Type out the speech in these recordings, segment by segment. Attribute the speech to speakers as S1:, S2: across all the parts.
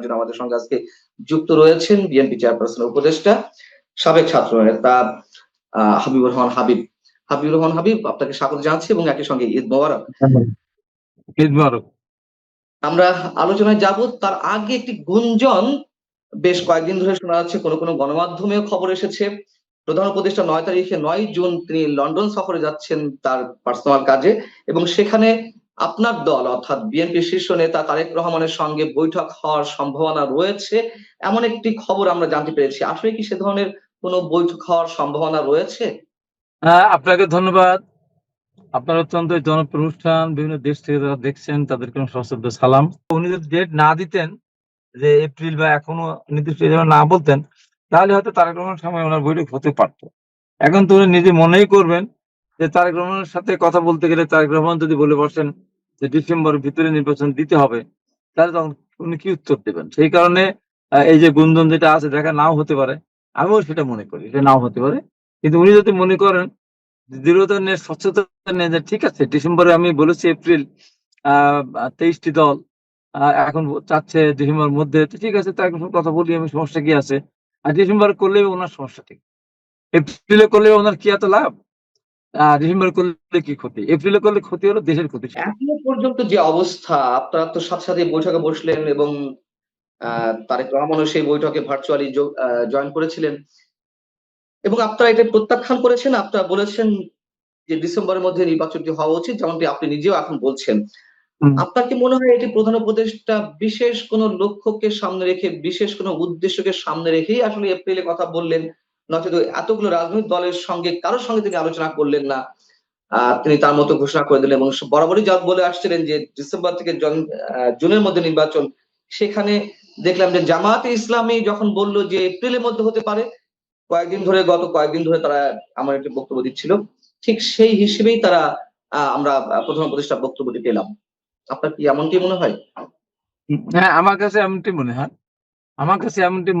S1: জন্য আমাদের সঙ্গে আজকে যুক্ত রয়েছেন বিএনপি চেয়ারপারসনের উপদেষ্টা সাবেক ছাত্র নেতা হাবিবুর রহমান হাবিব। হাবিবুর রহমান হাবিব, আপনাকে স্বাগত জানাচ্ছি এবং একই সঙ্গে ঈদ মোবারক।
S2: ঈদ মোবারক।
S1: আমরা আলোচনায় যাব তার আগে একটি গুঞ্জন বেশ কয়েকদিন ধরে শোনা যাচ্ছে, কোনো কোনো গণমাধ্যমেও খবর এসেছে প্রধান উপদেষ্টা 9 জুন তিনি লন্ডন সফরে যাচ্ছেন তার পার্সোনাল কাজে, এবং সেখানে আপনার দল অর্থাৎ বিএনপি শীর্ষ নেতা তারেক রহমানের সঙ্গে বৈঠক হওয়ার সম্ভাবনা রয়েছে, এমন একটি খবর আমরা জানতে পেরেছি। আসলে কি সে ধরনের কোনো বৈঠক হওয়ার সম্ভাবনা রয়েছে?
S2: আপনাকে ধন্যবাদ। আপনার অত্যন্ত জনপ্রিয় অনুষ্ঠান, বিভিন্ন দেশ থেকে যারা দেখছেন তাদেরকে সশ্রদ্ধ সালাম। উনি যদি ডেট না দিতেন যে এপ্রিল বা এখনো নির্দিষ্ট না বলতেন, তাহলে হয়তো তারেক রহমানের সময় ওনার বৈঠক হতে পারতো। এখন তো উনি নিজে মনেই করবেন যে তারেক রহমানের সাথে কথা বলতে গেলে তারেক রহমান যদি বলে বসেন যে ডিসেম্বরের ভিতরে নির্বাচন দিতে হবে, তাহলে তখন উনি কি উত্তর দেবেন? সেই কারণে এই যে গুঞ্জন যেটা আছে দেখা নাও হতে পারে, আমিও সেটা মনে করি এটা নাও হতে পারে। কিন্তু উনি যদি মনে করেন দৃঢ়তা নিয়ে স্বচ্ছতা নিয়ে যে ঠিক আছে ডিসেম্বরে, আমি বলেছি এপ্রিল 23টি দল এখন চাচ্ছে ডিসেম্বরের মধ্যে, তো ঠিক আছে তার কথা বলি, আমি সমস্যা কি আছে? আর ডিসেম্বর করলে ওনার সমস্যা ঠিক, এপ্রিলে করলে ওনার কি এত লাভ? ডিসেম্বর করলে কি ক্ষতি? এপ্রিলে করলে ক্ষতি হলো দেশের ক্ষতি।
S1: এখনো পর্যন্ত যে অবস্থা, আপনারা তো সাথে সাথে বৈঠকে বসলেন এবং তারেক রহমানও সেই বৈঠকে ভার্চুয়ালি জয়েন করেছিলেন এবং আপনারা এটা প্রত্যাখ্যান করেছেন। আপনারা বলেছেন যে ডিসেম্বরের মধ্যে নির্বাচনটি হওয়া উচিত, যেমনটি আপনি নিজেও এখন বলছেন। আপনার কি মনে হয় এটি প্রধান উপদেষ্টা বিশেষ কোনো লক্ষ্যকে সামনে রেখে, বিশেষ কোনো উদ্দেশ্যকে সামনে রেখেই আসলে এপ্রিলে কথা বললেন, নয়তো এতগুলো রাজনৈতিক দলের সঙ্গে কারোর সঙ্গে তিনি আলোচনা করলেন না, তিনি তার মতো ঘোষণা করে দিলেন এবং বরাবরই যা বলে আসছিলেন যে ডিসেম্বর থেকে জুনের মধ্যে নির্বাচন, সেখানে দেখলাম যে জামায়াতে ইসলামী যখন বললো যে এপ্রিলের মধ্যে হতে পারে, গত কয়েকদিন ধরে তারা আমার একটি বক্তব্য দিচ্ছিল, ঠিক সেই হিসেবেই তারা আমরা প্রধান উপদেষ্টা বক্তব্যটি পেলাম। আপনার কি এমনটি মনে হয়?
S2: হ্যাঁ, আমার কাছে এমনটি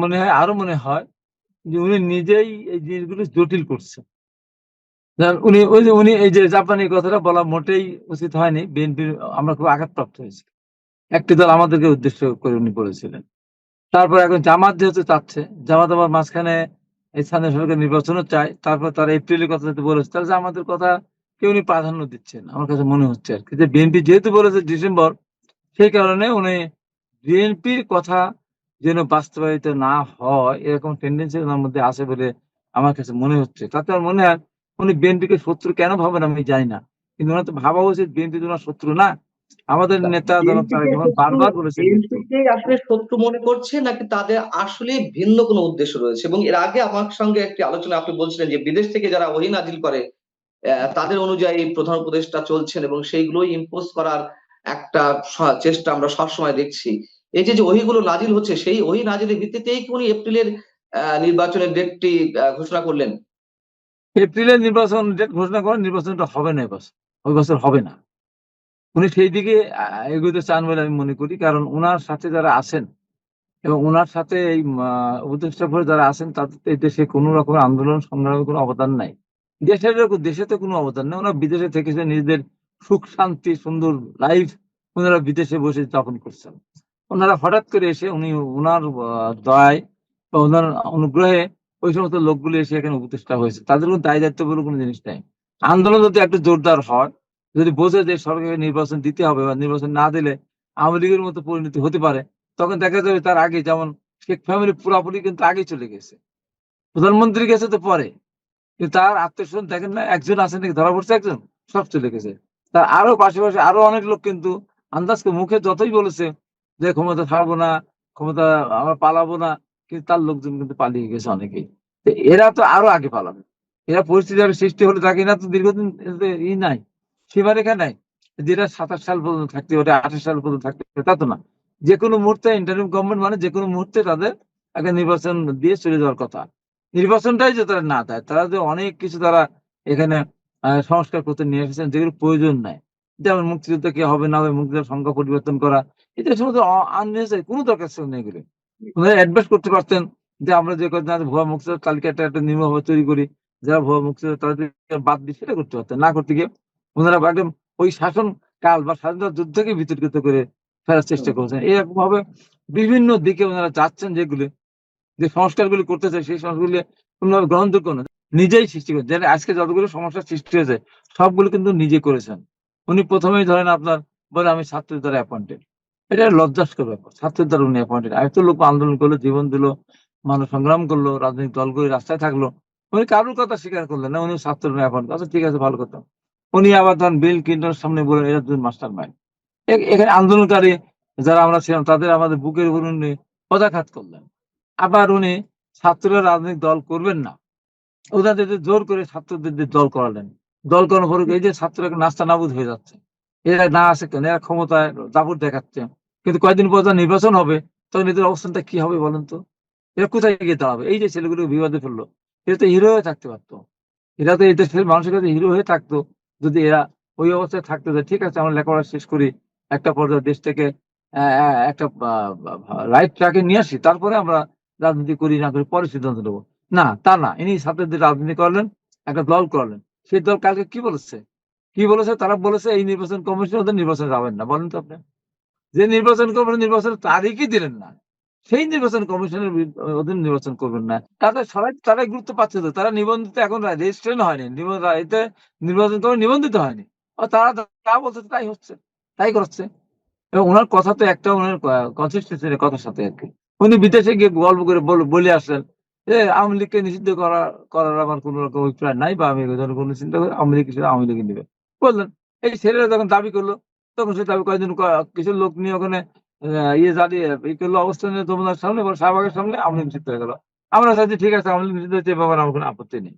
S2: মনে হয়। আরো মনে হয় যে উনি নিজেই এই জিনিসগুলো জটিল করছে। উনি এই যে জাপানি কথাটা বলা মোটেই উচিত হয়নি। বিএনপির আমরা খুব আঘাতপ্রাপ্ত হয়েছি। একটি দল আমাদেরকে উদ্দেশ্য করে উনি বলেছিলেন। তারপর এখন জামাত যেহেতু চাচ্ছে, জামাত আবার মাঝখানে স্থানীয় সরকার নির্বাচনও চায়, তারপর তারা এপ্রিলের কথা যদি বলেছে, তাহলে আমাদের কথা কেউ উনি প্রাধান্য দিচ্ছেন আমার কাছে মনে হচ্ছে আর কি। যে বিএনপি যেহেতু বলেছে ডিসেম্বর, সেই কারণে উনি বিএনপির কথা যেন বাস্তবায়িত না হয় এরকম টেন্ডেন্সি ওনার মধ্যে আছে বলে আমার কাছে মনে হচ্ছে। তাতে আমার মনে হয় উনি বিএনপিকে শত্রু কেন ভাবেন আমি জানি না, কিন্তু ওনার তো ভাবা উচিত বিএনপি তো ওনার শত্রু না। আমাদের নেতা জনাব তারেক রহমান বারবার বলেছেন কিন্তু।
S1: বিএনপিকে আসলে শত্রু মনে করছে নাকি তাদের আসলে ভিন্ন কোনো উদ্দেশ্য রয়েছে? এবং এর আগে আমার সঙ্গে একটি আলোচনা আপনি বলছিলেন যে বিদেশ থেকে যারা ওহী নাজিল করে তাদের অনুযায়ী প্রধান উপদেষ্টা চলছেন এবং সেইগুলোই ইম্পোজ করার একটা চেষ্টা আমরা সবসময় দেখছি। এই যে ওহীগুলো নাজিল হচ্ছে, সেই ওহী নাজিলের ভিত্তিতেই কি উনি এপ্রিলের নির্বাচনের ডেটটি ঘোষণা করলেন?
S2: এপ্রিলের নির্বাচন ডেট ঘোষণা করেন, নির্বাচনটা হবে না এবছর, ওই বছর হবে না। উনি সেই দিকে এগোতে চান বলে আমি মনে করি। কারণ ওনার সাথে যারা আছেন এবং ওনার সাথে এই উপদেষ্টা পরে যারা আছেন তাদের এই দেশে কোনো রকমের আন্দোলন সংগ্রামের কোনো অবদান নাই। দেশে তো কোনো অবদান নেই। ওনারা বিদেশে থেকেছে, নিজেদের সুখ শান্তি সুন্দর লাইফ ওনারা বিদেশে বসে যাপন করছেন। ওনারা হঠাৎ করে এসে ওনার দয়ায় বা ওনার অনুগ্রহে ওই সমস্ত লোকগুলো এসে এখানে উপদেষ্টা হয়েছে, তাদের কোনো দায় দায়িত্ব বলে কোনো জিনিস নেই। আন্দোলন যদি একটু জোরদার হয়, যদি বোঝে যে সরকারকে নির্বাচন দিতে হবে বা নির্বাচন না দিলে আওয়ামী লীগের মতো পরিণতি হতে পারে, তখন দেখা যাবে তার আগে, যেমন শেখ ফ্যামিলি পুরাপুরি কিন্তু আগে চলে গেছে, প্রধানমন্ত্রী গেছে তো পরে, কিন্তু তার আত্মীয়স্বজন দেখেন না, একজন আছে নাকি ধরা পড়ছে, একজন, সব চলে গেছে। তার আরো পাশাপাশি আরো অনেক লোক কিন্তু আন্দাজকে মুখে যতই বলেছে যে ক্ষমতা ছাড়বো না, ক্ষমতা আমরা পালাবো না, কিন্তু তার লোকজন কিন্তু পালিয়ে গেছে অনেকেই। তো এরা তো আরো আগে পালাবে। এরা পরিস্থিতি আরো সৃষ্টি হলে থাকে না, তো দীর্ঘদিন নাই, সীমারেখা নাই, যেটা 27 সাল পর্যন্ত থাকতে পারে, 28 সাল পর্যন্ত থাকতে পারে, তা তো না। যে কোনো মুহূর্তে ইন্টারিম গভর্নমেন্ট মানে যে কোনো মুহূর্তে তাদের একটা নির্বাচন দিয়ে চলে যাওয়ার কথা। নির্বাচনটাই যে তারা না দেয়, তারা যে অনেক কিছু তারা এখানে সংস্কার করতে নিয়ে এসেছেন যেগুলো প্রয়োজন নাই, যেমন মুক্তিযুদ্ধ কি হবে না হবে, মুক্তিযুদ্ধের সংখ্যা পরিবর্তন করা, এটা সমস্ত আননেসেসারি, কোনো দরকার ছিল না এগুলো। ওনারা অ্যাডভাইস করতে পারতেন যে আমরা যে কদিন আগে ভুয়া মুক্তিযোদ্ধার তালিকাটা একটা নির্মমভাবে তৈরি করি, যারা ভুয়া মুক্তিযোদ্ধা তাদেরকে বাদ দিয়ে সেটা করতে পারতেন। না করতে গিয়ে ওনারা একদম ওই শাসন কাল বা স্বাধীনতা যুদ্ধকে বিতর্কিত করে ফেরার চেষ্টা করেছেন। এরকম ভাবে বিভিন্ন দিকে ওনারা যাচ্ছেন, যেগুলি যে সংস্কারগুলি করতে চায় সেই সংস্কারগুলি কোনোভাবে গ্রহণযোগ্য না, নিজেই সৃষ্টি করেন। যেন আজকে যতগুলো সমস্যার সৃষ্টি হয়েছে সবগুলো কিন্তু নিজে করেছেন। উনি প্রথমেই ধরেন আপনার বলে আমি ছাত্রদের দ্বারা অ্যাপয়েন্টেড, এটা লজ্জাস্কর ব্যাপার। ছাত্রদের দ্বারা উনি অ্যাপয়েন্টেড, এত লোক আন্দোলন করলো, জীবন দিল, মানুষ সংগ্রাম করলো, রাজনৈতিক দলগুলি রাস্তায় থাকলো, উনি কারোর কথা স্বীকার করলেন না, উনি ছাত্রদের অ্যাপয়েন্ট। আচ্ছা ঠিক আছে, ভালো কথা। উনি আবার ধরেন বিল ক্লিন্টনের সামনে বলেন এরা দুজন মাস্টার মাইন্ড। এখানে আন্দোলনকারী যারা আমরা ছিলাম তাদের আমাদের বুকের উপর উনি পদাঘাত করলেন। আবার উনি ছাত্ররা রাজনৈতিক দল করবেন না, ওনাদের জোর করে ছাত্রদের দিয়ে দল করালেন। দল করানোর পর এই যে ছাত্ররা নাস্তা নাবুদ হয়ে যাচ্ছে, এরা না আসে কেন, এরা ক্ষমতায় দাপট দেখাচ্ছে, কিন্তু কয়েকদিন পর যখন নির্বাচন হবে তখন এদের অবস্থানটা কি হবে বলেন তো? এরা কোথায় গিয়ে দাঁড়াবে? এই যে ছেলেগুলো বিবাদে ফেললো, এরা তো হিরো হয়ে থাকতে পারতো, এরা তো এই দেশের মানুষের কাছে হিরো হয়ে থাকতো যদি এরা ওই অবস্থায় থাকতো যে ঠিক আছে আমরা লেখাপড়া শেষ করি, একটা পর্যায়ে দেশটাকে একটা রাইট ট্র্যাকে নিয়ে আসি, তারপরে আমরা রাজনীতি করি না করি পরে সিদ্ধান্ত নেবো। না, তা না, ইনি ছাত্রদের রাজনীতি করলেন, একটা দল করলেন। সেই দল কালকে কি বলেছে? কি বলেছে? তারা বলেছে এই নির্বাচন কমিশন ওদের নির্বাচনে যাবেন না। বলেন তো আপনি, যে নির্বাচন কমিশন নির্বাচনের তারিখই দিলেন না, সেই নির্বাচন কমিশনের অধীন নির্বাচন করবেন না। তাদের সবাই তারাই গুরুত্ব পাচ্ছে তো, তারা নিবন্ধিত এখন রেজিস্ট্রেশন হয়নি, এতে নির্বাচন কমিশন নিবন্ধিত হয়নি। তারা যা বলছে তাই হচ্ছে, তাই করছে। এবং ওনার কথা তো একটা, ওনার কনসিস্টেন্সি কথার সাথে আর কি। উনি বিদেশে গিয়ে গল্প করে বলে আসলেন যে আওয়ামী লীগকে নিষিদ্ধ করার আমার কোন রকম অভিপ্রায় নাই, বা আমি কোনো চিন্তা করি আওয়ামী লীগ হিসেবে আওয়ামী লীগ নিবে বললেন। এই ছেলেরা যখন দাবি করলো তখন সে দাবি কয়েকদিন কিছু লোক নিয়ে ওখানে ইয়ে জ্বালিয়ে ই করলো, অবস্থান নিয়ে যমুনার সামনে বা শাহবাগের সামনে আওয়ামী লীগ নিষিদ্ধ হয়ে গেল। আমরা চাইছি ঠিক আছে আওয়ামী লীগ নিষিদ্ধ হচ্ছে, এ ব্যাপারে আমার কোনো আপত্তি নেই।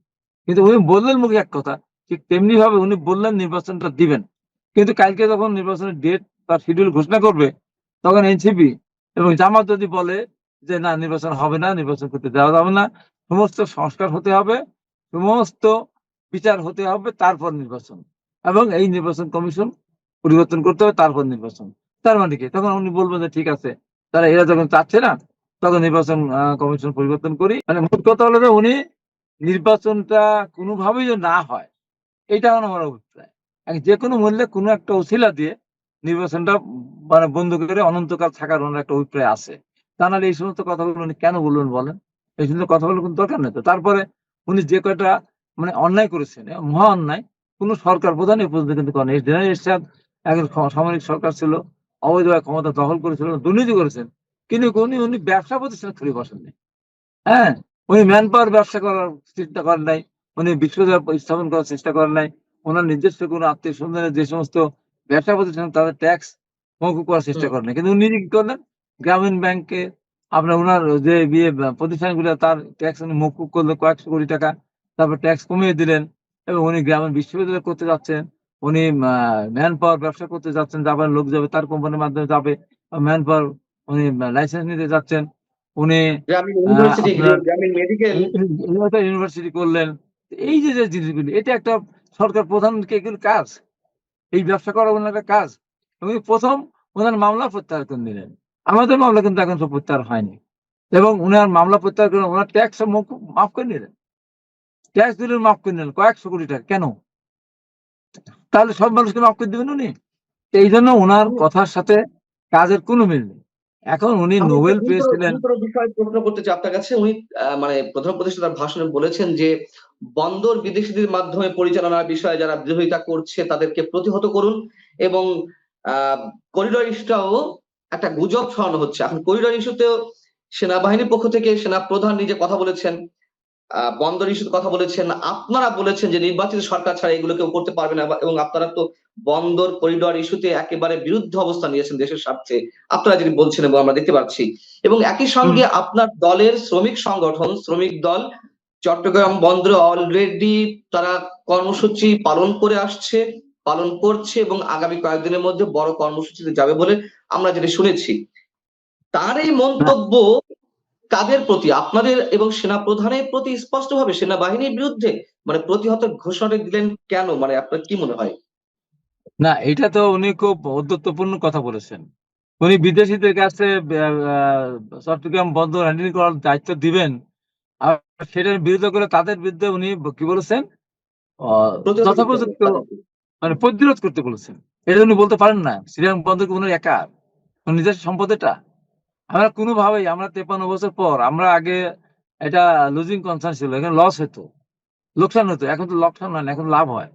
S2: কিন্তু উনি বললেন মুখে এক কথা, ঠিক তেমনি ভাবে উনি বললেন নির্বাচনটা দিবেন, কিন্তু কালকে যখন নির্বাচনের ডেট বা শিডিউল ঘোষণা করবে তখন এনসিপি এবং জামাত যদি বলে যে না নির্বাচন হবে না, নির্বাচন করতে দেওয়া যাবে না, সমস্ত সংস্কার হতে হবে, সমস্ত বিচার হতে হবে, তারপর নির্বাচন, এবং এই নির্বাচন কমিশন পরিবর্তন করতে হবে, তারপর নির্বাচন। তার মানে কি, তখন উনি বলবেন যে ঠিক আছে, তারা এরা যখন চাচ্ছে না তখন নির্বাচন কমিশন পরিবর্তন করি। মানে মোট কথা হলো যে উনি নির্বাচনটা কোনোভাবেই যে না হয়, এটা আমার অভিপ্রায়। যে কোনো মূল্যে কোনো একটা ওসিলা দিয়ে নির্বাচনটা মানে বন্ধ করে অনন্তকাল থাকার ওনার একটা অভিপ্রায় আছে। তা নাহলে এই সমস্ত কথাগুলো উনি কেন বলবেন বলেন? এই সমস্ত কথাগুলো কোনো দরকার নেই তো। তারপরে উনি যে কয়টা মানে অন্যায় করেছেন, মহা অন্যায়, কোনো সরকার প্রধান এই পর্যন্ত কিন্তু করেন। জেনারেল এরশাদ একজন সামরিক সরকার ছিল, অবৈধভাবে ক্ষমতা দখল করেছিল, দুর্নীতি করেছেন, কিন্তু উনি উনি ব্যবসা প্রতিষ্ঠান খুলে বসেননি। হ্যাঁ, উনি ম্যান পাওয়ার ব্যবসা করার চিন্তা করেন নাই, উনি বিশ্বব্যাপী স্থাপন করার চেষ্টা করেন নাই, ওনার নিজস্ব কোনো আত্মীয় স্বজনের যে সমস্ত ব্যবসা প্রতিষ্ঠান তাদের ট্যাক্স মওকুফ করার চেষ্টা করেন নাই। কিন্তু উনি কি করলেন? গ্রামীণ ব্যাংকে আপনার ওনার যে বিয়ে প্রতিষ্ঠানগুলো তার ট্যাক্স উনি মওকুফ করলো কয়েকশো কোটি টাকা, তারপর ট্যাক্স কমিয়ে দিলেন। এবং উনি গ্রামীণ বিশ্ববিদ্যালয় করতে যাচ্ছেন, উনি ম্যান পাওয়ার ব্যবসা করতে যাচ্ছেন, জাপানের লোক যাবে তার কোম্পানির মাধ্যমে যাবে, ম্যান পাওয়ার উনি লাইসেন্স নিতে যাচ্ছেন, উনি
S1: গ্রামীণ ইউনিভার্সিটি,
S2: আপনার
S1: গ্রামীণ মেডিকেল।
S2: ইউনিভার্সিটি করলেন। এই যে যে জিনিসগুলি, এটা একটা সরকার প্রধানকে এগুলো কাজ, এই ব্যবসা করা ওনার একটা কাজ। উনি প্রথম ওনার মামলা প্রত্যাহার করে নিলেন। আমাদের মামলা কিন্তু এখন সব প্রত্যাহার হয়নি, এবং উনার মামলা প্রত্যাহার করে ওনার ট্যাক্স মাফ করে নিলেন, ট্যাক্স দিলেন মাফ করে নিলেন কয়েকশো কোটি টাকা। কেন? তাহলে সব মানুষকে মাফ করে দিবেন উনি? এই জন্য ওনার কথার সাথে কাজের কোনো মিল নেই। এখন উনি
S1: আমি একটা
S2: নোবেল
S1: গুরুতর
S2: পেয়েছিলেন।
S1: গুরুতর বিষয় প্রশ্ন করতে চাই আপনার কাছে। উনি মানে প্রধান উপদেষ্টা তার ভাষণে বলেছেন যে বন্দর বিদেশিদের মাধ্যমে পরিচালনার বিষয়ে যারা বিরোধিতা করছে তাদেরকে প্রতিহত করুন, এবং করিডর ইস্যুটাও একটা গুজব ছড়ানো হচ্ছে। এখন করিডর ইস্যুতেও সেনাবাহিনীর পক্ষ থেকে সেনা প্রধান নিজে কথা বলেছেন, বন্দর ইস্যুতে কথা বলেছেন, আপনারা বলেছেন যে নির্বাচিত সরকার ছাড়া এগুলো কেউ করতে পারবে না, এবং আপনারা তো বন্দর করিডর ইস্যুতে একেবারে বিরুদ্ধ অবস্থান নিয়েছেন দেশের স্বার্থে, আপনারা যেটি বলছেন এবং আমরা দেখতে পাচ্ছি। এবং একই সঙ্গে আপনার দলের শ্রমিক সংগঠন শ্রমিক দল চট্টগ্রাম বন্দরে অলরেডি তারা কর্মসূচি পালন করে আসছে, পালন করছে, এবং আগামী কয়েকদিনের মধ্যে বড় কর্মসূচিতে যাবে বলে আমরা যেটা শুনেছি। তার এই মন্তব্য কাদের প্রতি, আপনাদের এবং সেনা প্রধানের প্রতি স্পষ্টভাবে সেনাবাহিনীর বিরুদ্ধে, মানে প্রতিহত ঘোষণা দিলেন কেন, মানে আপনার কি মনে হয়?
S2: না, এটা তো উনি খুব ঔদ্ধত্যপূর্ণ কথা বলেছেন। উনি বিদেশিদের কাছে চট্টগ্রাম বন্দর হ্যান্ডেল করার দায়িত্ব দিবেন, আর সেটার বিরোধিতা করে তাদের বিরুদ্ধে উনি কি বলেছেন?
S1: প্রতিহত করতে হবে
S2: যথোপযুক্ত
S1: তাদেরকে।
S2: মানে প্রতিরোধ করতে বলেছেন। এটা উনি বলতে পারেন না? শ্রীরাম বন্দর কি উনি একা, নিজের সম্পদ এটা? আমরা কোনোভাবেই, আমরা 53 বছর পর, আমরা আগে এটা লুজিং কনসার্ন ছিল, এখানে লস হতো, লোকসান হতো, এখন তো লোকসান হয় না, এখন লাভ হয়।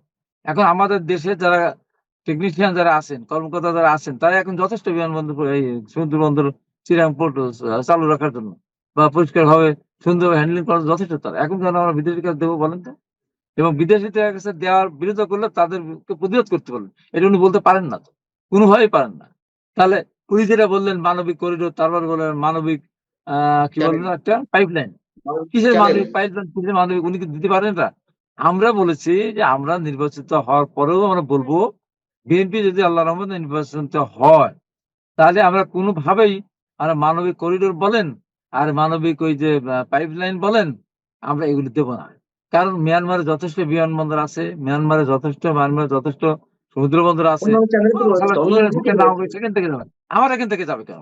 S2: এখন আমাদের দেশে যারা টেকনিশিয়ান যারা আছেন, কর্মকর্তা যারা আছেন, তারা এখন যথেষ্ট বিমানবন্দর এই সমুদ্র বন্দর চিরাং পোর্ট চালু রাখার জন্য বা পরিষ্কার ভাবে সুন্দর হ্যান্ডলিং করার জন্য যথেষ্ট। তারা এখন কেন আমরা বিদেশি কাজ দেবো বলেন তো? এবং বিদেশিদের কাছে দেওয়ার বিরোধিতা করলে তাদেরকে প্রতিরোধ করতে পারবেন, এটা উনি বলতে পারেন না, তো কোনোভাবেই পারেন না। তাহলে উনি যেটা বললেন মানবিক করিডোর, তারপর বললেন মানবিক কি
S1: চ্যানেল
S2: বললেন একটা পাইপলাইন, কিসের
S1: চ্যানেল
S2: মানবিক পাইপলাইন, কিসের মানবিক, উনি কি দিতে পারেন এটা? আমরা বলেছি যে আমরা নির্বাচিত হওয়ার পরেও আমরা বলবো, বিএনপি যদি আল্লাহ রহমতে নির্বাচিত হয়, তাহলে আমরা কোনোভাবেই আমরা মানবিক করিডোর বলেন আর মানবিক ওই যে পাইপলাইন বলেন, আমরা এগুলি দেবো না। কারণ মিয়ানমারে যথেষ্ট বিমানবন্দর আছে, মিয়ানমারে যথেষ্ট সমুদ্র বন্দর আছে।
S1: অন্যান্য চ্যানেল তো
S2: ও
S1: রয়েছে,
S2: শালা
S1: অন্যান্য
S2: যেখানে
S1: দিকে
S2: সেখানে না
S1: রয়েছে।
S2: হবে, সেখান থেকে যাবে, আমার এখান থেকে যাবে কেন?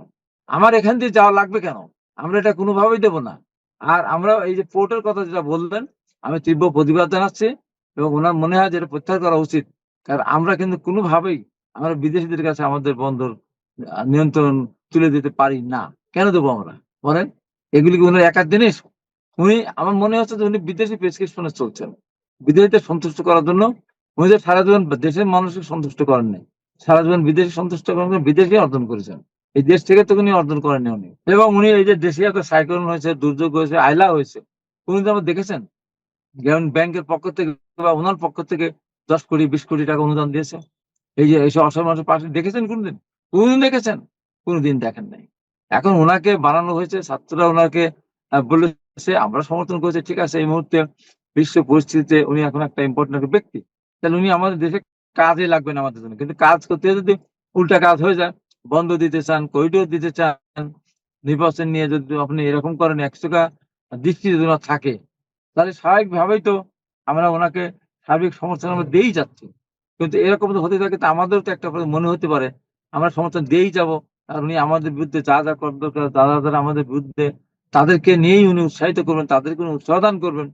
S2: আমার এখান দিয়ে যাওয়া লাগবে কেন? আমরা এটা কোনোভাবেই দেবো না। আর আমরা এই যে পোর্টের কথা যেটা বললেন, আমি তীব্র প্রতিবাদ জানাচ্ছি এবং ওনার মনে হয় যে এটা প্রত্যাহার করা উচিত। কারণ আমরা কিন্তু কোনোভাবেই আমরা বিদেশিদের কাছে আমাদের বন্দর নিয়ন্ত্রণ তুলে দিতে পারি না। কেন দেবো আমরা বলেন? এগুলি কি উনার একার জিনিস? উনি, আমার মনে হচ্ছে যে উনি বিদেশি প্রেসক্রিপশনে চলছেন, বিদেশিদের সন্তুষ্ট করার জন্য। উনি যে সারা জীবন দেশের মানুষকে সন্তুষ্ট করেন নাই, সারা জীবন বিদেশি সন্তুষ্ট করার জন্য বিদেশি অর্জন করেছেন, এই দেশ থেকে তো উনি অর্জন করেননি উনি। এবং উনি এই যে দেশে এত সাইক্লোন হয়েছে, দুর্যোগ হয়েছে, আইলা হয়েছে, উনি তো আমরা দেখেছেন যেমন ব্যাংকের পক্ষ থেকে বা ওনার পক্ষ থেকে 10 কোটি 20 কোটি টাকা অনুদান দিয়েছে। এই যে এইসব অসহায় মানুষের পাশে দেখেছেন কোনদিন? কোনদিন দেখেছেন? কোনদিন দেখেন নাই। এখন ওনাকে বানানো হয়েছে, ছাত্ররা ওনাকে বলেছে, আমরা সমর্থন করেছি, ঠিক আছে, এই মুহূর্তে বিশ্ব পরিস্থিতিতে উনি এখন একটা ইম্পর্টেন্ট একটা ব্যক্তি, তাহলে উনি আমাদের দেশে কাজে লাগবেন আমাদের জন্য। কিন্তু কাজ করতে যদি উল্টা কাজ হয়ে যায়, বন্ধ দিতে চান, করিডোর দিতে চান, নির্বাচন নিয়ে যদি আপনি এরকম করেন, একচোখা দৃষ্টি যদি ওনার থাকে, তাহলে স্বাভাবিকভাবেই তো আমরা ওনাকে সার্বিক সমর্থন আমরা দিয়েই যাচ্ছি। কিন্তু এরকম তো হতে থাকে, তো আমাদেরও তো একটা করে মনে হতে পারে আমরা সমর্থন দিয়েই যাব, আর উনি আমাদের বিরুদ্ধে যা যা করার দরকার, যারা যারা আমাদের বিরুদ্ধে, তাদেরকে নিয়েই উনি উৎসাহিত করবেন, তাদেরকে উনি উৎসাহ দান করবেন।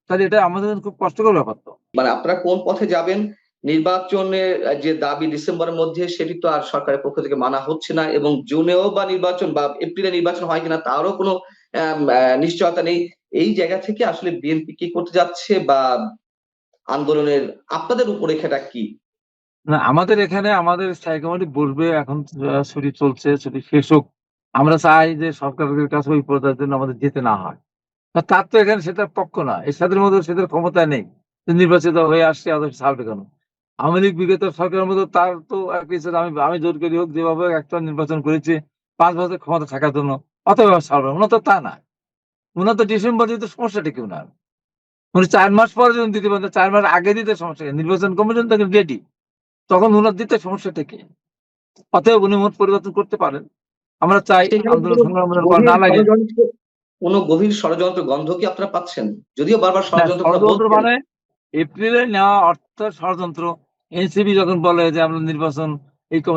S2: তাহলে এটা আমাদের জন্য খুব কষ্টকর ব্যাপার। তো
S1: মানে আপনারা কোন পথে যাবেন? নির্বাচনের যে দাবি ডিসেম্বরের মধ্যে, সেটি তো আর সরকারের পক্ষ থেকে মানা হচ্ছে না, এবং জুনেও বা নির্বাচন বা এপ্রিলে নির্বাচন হয় কিনা তারও কোনো নিশ্চয়তা নেই। এই জায়গা থেকে আসলে বিএনপি কি করতে যাচ্ছে, বা আন্দোলনের আপনাদের রূপরেখাটা কি?
S2: না, আমাদের এখানে আমাদের স্থায়ী কমিটি বসবে এখন, ছুটি চলছে, ছুটি শেষ হোক। আমরা চাই যে সরকারের কাছে ওই পর্যায়ের জন্য আমাদের যেতে না হয়। তার তো এখানে সেটার পক্ষ না, এরশাদের মধ্যে সেটার ক্ষমতা নেই যে নির্বাচিত হয়ে আসছে আদৌ ছাড়বে কেন? আওয়ামী লীগ বিগত সরকারের মধ্যে তার তো এক ইচ্ছে, আমি আমি জোর করি হোক, যেভাবে একটা নির্বাচন করেছি 5 বছর ক্ষমতা থাকার জন্য, অতএব ছাড়বে। ওনার তো তা না, ওনার তো ডিসেম্বর দিতে সমস্যাটা কি ওনার? উনি 4 মাস পরে যখন দিতে পারেন, 4 মাস আগে দিতে সমস্যা কি? নির্বাচন কমিশন তখন রেডি, তখন ওনার দিতে সমস্যাটা কি? অতএব উনি মত পরিবর্তন করতে পারেন। আমরা চাই
S1: সেখানে
S2: আন্দোলন
S1: কোনো
S2: সংগ্রাম যেন করা
S1: গভীর
S2: না লাগে।
S1: ষড়যন্ত্র, কোনো গভীর ষড়যন্ত্র গন্ধ কি আপনারা পাচ্ছেন? যদিও বারবার
S2: না,
S1: ষড়যন্ত্র কথা
S2: ষড়যন্ত্র
S1: বলছেন।
S2: মানে এপ্রিলে নেওয়া অর্থ ষড়যন্ত্র। এনসিপি যখন বলে যে আমরা নির্বাচন,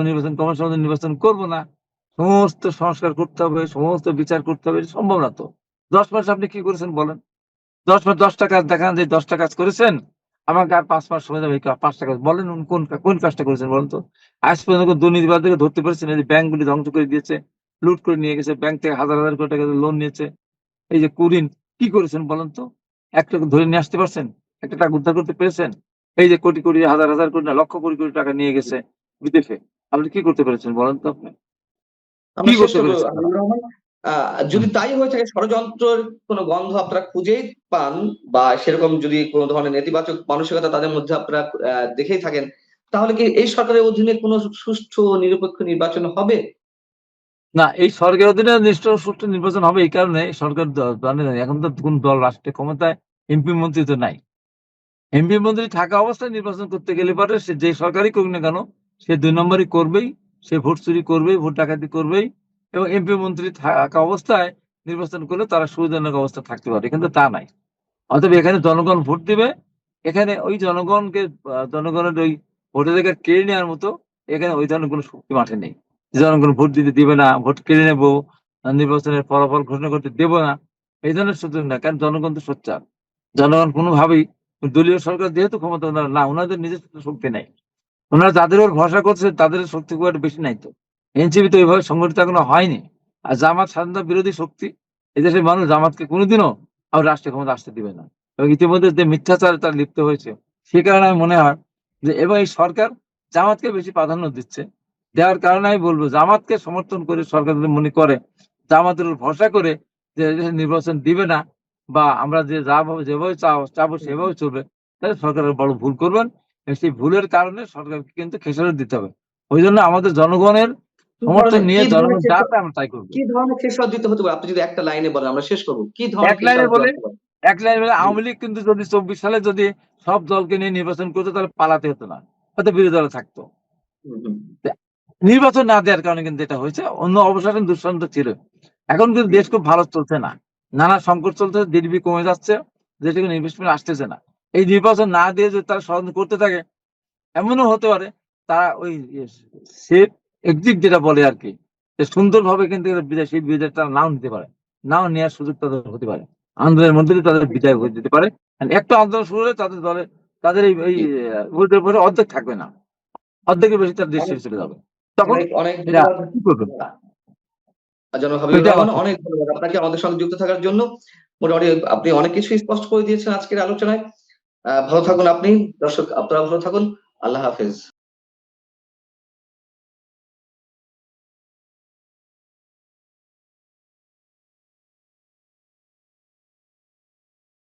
S2: নির্বাচন কমিশন নির্বাচন করব না, সমস্ত সংস্কার করতে হবে, সমস্ত বিচার করতে হবে, এটা সম্ভব না তো। 10 মাস আপনি কি করেছেন বলেন? 10 মাস 10টা কাজ দেখান যে 10টা কাজ করেছেন, আমাকে আর 5 মাস সময় দেবে, 5টা কাজ বলেন, কোন কোন কাজটা করেছেন বলেন তো? আজ পর্যন্ত দুর্নীতিবাদীকে ধরতে পেরেছেন? এই যে ব্যাংকগুলি ধ্বংস করে দিয়েছে, লুট করে নিয়ে গেছে, ব্যাংক থেকে হাজার হাজার কোটি টাকা লোন নিয়েছে, এই যে কুড়িন, কি করেছেন বলেন তো? একটা ধরে নিয়ে আসতে পারছেন? একটা টাকা উদ্ধার করতে পেরেছেন? এই যে কোটি কোটি, হাজার হাজার কোটি না, লক্ষ কোটি কোটি টাকা নিয়ে গেছে বিদেশে, আপনি কি করতে পেরেছেন বলেন তো? আপনি কি
S1: আমরা শেষ
S2: করতে
S1: করবো
S2: পেরেছেন তারা?
S1: হাবিবুর রহমান। যদি তাই হয়ে থাকে, ষড়যন্ত্রের কোনো গন্ধ আপনারা খুঁজেই পান, বা সেরকম যদি কোনো ধরনের নেতিবাচক মানসিকতা তাদের মধ্যে আপনারা দেখেই থাকেন, তাহলে কি এই সরকারের অধীনে কোনো সুষ্ঠু নিরপেক্ষ নির্বাচন হবে?
S2: না, এই সরকারের অধীনে নিশ্চয় সুষ্ঠু নির্বাচন হবে। এই কারণে সরকার জানেন এখন তো কোন দল রাষ্ট্রের ক্ষমতায়, এমপি মন্ত্রী তো নাই। এমপি মন্ত্রী থাকা অবস্থায় নির্বাচন করতে গেলে পরে সে যে সরকারই করুক না কেন, সে 2 নম্বরই করবেই, সে ভোট চুরি করবেই, ভোট ডাকাতি করবেই। এবং এমপি মন্ত্রী থাকা অবস্থায় নির্বাচন করলে তারা সুবিধাজনক অবস্থা থাকতে পারে, কিন্তু তা নাই। অতএব এখানে জনগণ ভোট দিবে, এখানে ওই জনগণকে জনগণের ওই ভোটাধিকার কেড়ে নেওয়ার মতো এখানে ওই ধরনের কোনো শক্তি মাঠে নেই। জনগণ ভোট দিতে দিবে না, ভোট কেড়ে নেবো, নির্বাচনের ফলাফল ঘোষণা করতে দেবো না, এই ধরনের সুযোগ না। কারণ জনগণ তো সোচ্চার, জনগণ কোনোভাবেই দলীয় সরকার যেহেতু ক্ষমতা ওনারা না, ওনাদের নিজস্ব শক্তি নাই। ওনারা যাদের ওপর ভরসা করছে তাদের শক্তি খুব একটা বেশি নাই তো। এনসিপি তো এইভাবে সংগঠিত এখনো হয়নি। আর জামাত স্বাধীনতা বিরোধী শক্তি। এদেশের মানুষ জামাতকে কোনোদিনও আর রাষ্ট্রীয় ক্ষমতা আসতে দিবে না, এবং ইতিমধ্যে যে মিথ্যাচারে তার লিপ্ত হয়েছে, সে কারণে আমি মনে হয় যে, এবং এই সরকার জামাতকে বেশি প্রাধান্য দিচ্ছে, দেওয়ার কারণে আমি বলবো জামাতকে সমর্থন করে সরকার যদি মনে করে জামাতের উপর ভরসা করে যে এদেশে নির্বাচন দিবে না, বা আমরা যে যেভাবে চাবো সেভাবে চলবে, তাহলে সরকারের বড় ভুল করবেন, এবং সেই ভুলের কারণে সরকারকে কিন্তু খেসারত দিতে হবে। ওই জন্য আমাদের জনগণের সমর্থন নিয়ে জনগণ যা চায় আমরা তাই করবো।
S1: কি ধরনের খেসারত দিতে হতে পারে? আপনি যদি একটা লাইনে বলেন আমরা শেষ করবো। কি ধরনের
S2: এক লাইনে
S1: খেসারত
S2: বলে
S1: দেওয়া হতে পারে?
S2: আওয়ামী লীগ কিন্তু যদি 24 সালে যদি সব দলকে নিয়ে নির্বাচন করতো, তাহলে পালাতে হতো না, হয়তো বিরোধী দলে থাকতো।
S1: হুম, হুম।
S2: নির্বাচন না দেওয়ার কারণে কিন্তু এটা হয়েছে, অন্য অবসর দুঃসান্ত ছিল। এখন কিন্তু দেশ খুব ভালো চলছে না, নানা সংকট চলছে, জিডিপি কমে যাচ্ছে, দেশে কোনো ইনভেস্টমেন্ট আসতেছে না। এই নির্বাচন না দিয়ে যদি তারা ষড়যন্ত্র করতে থাকে, এমনও হতে পারে তারা ওই সেফ এক্সিট যেটা বলে আর কি, সুন্দরভাবে কিন্তু সেই বিজয় তারা নাও নিতে পারে, নাও নেওয়ার সুযোগ তাদের হতে পারে, আন্দোলনের মধ্যে দিয়ে তাদের বিদায় হয়ে যেতে পারে। একটা আন্দোলন শুরু হলে তাদের দলে তাদের এই ভোটের পরে অর্ধেক থাকবে না, অর্ধেকের বেশি তার দেশ
S1: অনেক
S2: ছেড়ে চলে যাবে, তখন
S1: অনেক অনেক
S2: এটা
S1: ধন্যবাদ
S2: কি করবে?
S1: জনাব হাবিবুর
S2: এটা
S1: রহমান,
S2: আমার
S1: অনেক ধন্যবাদ আপনাকে আমাদের সঙ্গে যুক্ত থাকার জন্য। মোটামুটি আপনি অনেক কিছু স্পষ্ট করে দিয়েছেন আজকের আলোচনায়। ভালো থাকুন আপনি, দর্শক আপনারা ভালো থাকুন। আল্লাহ হাফেজ।